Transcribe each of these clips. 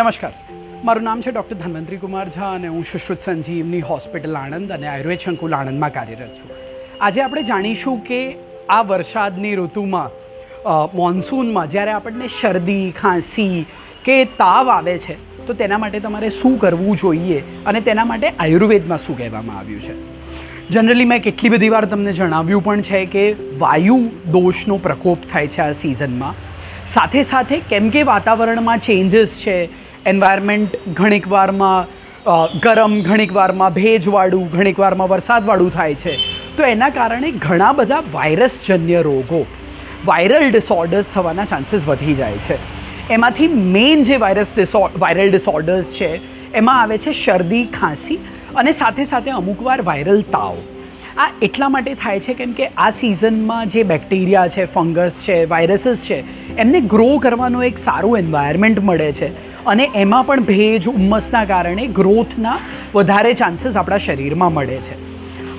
નમસ્કાર, મારું નામ છે ડૉક્ટર ધન્વંતરી કુમાર ઝા અને હું સુશ્રુત સંજીવની હોસ્પિટલ આણંદ અને આયુર્વેદ સંકુલ આણંદમાં કાર્યરત છું. આજે આપણે જાણીશું કે આ વરસાદની ઋતુમાં મોન્સૂનમાં જ્યારે આપણને શરદી, ખાંસી કે તાવ આવે છે તો તેના માટે તમારે શું કરવું જોઈએ અને તેના માટે આયુર્વેદમાં શું કહેવામાં આવ્યું છે. જનરલી મેં કેટલી બધી વાર તમને જણાવ્યું પણ છે કે વાયુ દોષનો પ્રકોપ થાય છે આ સિઝનમાં. સાથે સાથે કેમ કે વાતાવરણમાં ચેન્જીસ છે, એન્વાયરમેન્ટ ઘણીક વારમાં ગરમ, ઘણીક વારમાં ભેજવાળું, ઘણીક વારમાં વરસાદવાળું થાય છે, તો એના કારણે ઘણા બધા વાયરસજન્ય રોગો, વાયરલ ડિસઓર્ડર્સ થવાના ચાન્સીસ વધી જાય છે. એમાંથી મેઇન જે વાયરલ ડિસઓર્ડર્સ છે એમાં આવે છે શરદી, ખાંસી અને સાથે સાથે અમુકવાર વાયરલ તાવ. આ એટલા માટે થાય છે કેમ કે આ સિઝનમાં જે બેક્ટેરિયા છે, ફંગસ છે, વાયરસીસ છે, એમને ગ્રો કરવાનું એક સારું એન્વાયરમેન્ટ મળે છે અને એમાં પણ ભેજ, ઉમ્મસના કારણે ગ્રોથના વધારે ચાન્સીસ આપણા શરીરમાં મળે છે.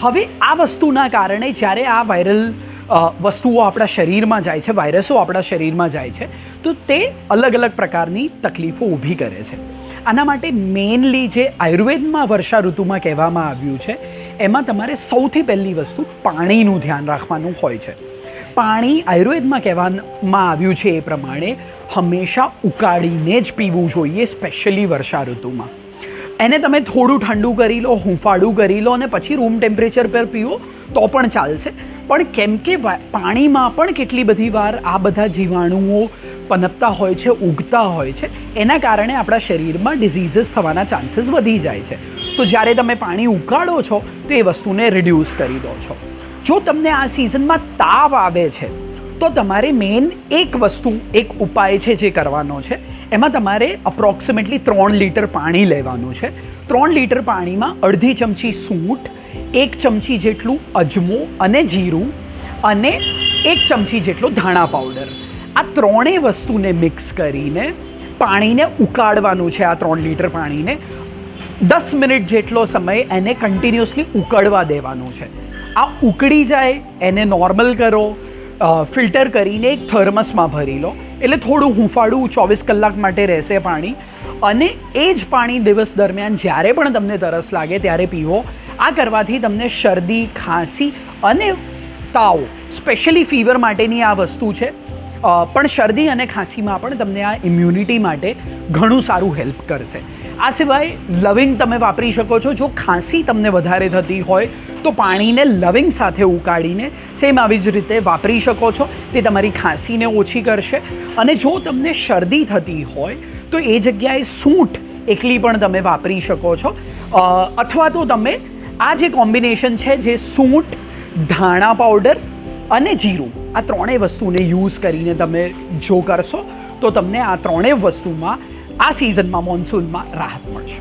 હવે આ વસ્તુના કારણે જ્યારે આ વાયરલ વસ્તુઓ આપણા શરીરમાં જાય છે, વાયરસો આપણા શરીરમાં જાય છે, તો તે અલગ અલગ પ્રકારની તકલીફો ઊભી કરે છે. આના માટે મેઇનલી જે આયુર્વેદમાં વર્ષા ઋતુમાં કહેવામાં આવ્યું છે એમાં તમારે સૌથી પહેલી વસ્તુ પાણીનું ધ્યાન રાખવાનું હોય છે. પાણી આયુર્વેદમાં કહેવામાં આવ્યું છે એ પ્રમાણે હંમેશા ઉકાળીને જ પીવું જોઈએ, સ્પેશિયલી વર્ષા ઋતુમાં. એને તમે થોડું ઠંડુ કરી લો, હુંફાળું કરી લો અને પછી રૂમ ટેમ્પરેચર પર પીવો તો પણ ચાલશે. પણ કેમ કે પાણીમાં પણ કેટલી બધી વાર આ બધા જીવાણુઓ પનપતા હોય છે, ઉગતા હોય છે, એના કારણે આપણા શરીરમાં ડિઝીઝીસ થવાના ચાન્સીસ વધી જાય છે. તો જ્યારે તમે પાણી ઉકાળો છો તો એ વસ્તુને રિડ્યુસ કરી દો છો. જો તમને આ સિઝનમાં તાવ આવે છે તો તમારે મેઇન એક ઉપાય છે જે કરવાનો છે, એમાં તમારે અપ્રોક્સિમેટલી 3 લીટર પાણી લેવાનું છે. 3 લીટર પાણીમાં અડધી ચમચી સૂંઠ, 1 ચમચી જેટલું અજમો અને જીરું અને 1 ચમચી જેટલો ધાણા પાવડર, આ ત્રણેય વસ્તુને મિક્સ કરીને પાણીને ઉકાળવાનું છે. આ 3 લીટર પાણીને 10 મિનિટ જેટલો સમય એને કન્ટિન્યુઅસલી ઉકળવા દેવાનું છે. આ ઉકળી જાય એને નોર્મલ કરો, ફિલ્ટર કરીને એક થર્મસમાં ભરી લો, એટલે થોડું હુંફાળું 24 કલાક માટે રહેશે પાણી. અને એ જ પાણી દિવસ દરમિયાન જ્યારે પણ તમને તરસ લાગે ત્યારે પીવો. આ કરવાથી તમને શરદી, ખાંસી અને તાવ, સ્પેશિયલી ફીવર માટેની આ વસ્તુ છે, પણ શરદી અને ખાંસીમાં પણ તમને આ ઇમ્યુનિટી માટે ઘણું સારું હેલ્પ કરશે. આ સિવાય લવિંગ તમે વાપરી શકો છો. જો ખાંસી તમને વધારે થતી હોય તો પાણીને લવિંગ સાથે ઉકાળીને સેમ આવી જ રીતે વાપરી શકો છો. તે તમારી ખાંસીને ઓછી કરશે. અને જો તમને શરદી થતી હોય તો એ જગ્યાએ સૂંઠ એકલી પણ તમે વાપરી શકો છો. અથવા તો તમે આ જે કોમ્બિનેશન છે, જે સૂંઠ, ધાણા પાવડર અને જીરું, આ ત્રણેય વસ્તુને યુઝ કરીને તમે જો કરશો તો તમને આ ત્રણેય વસ્તુમાં આ સિઝનમાં, મોન્સૂનમાં રાહત મળશે.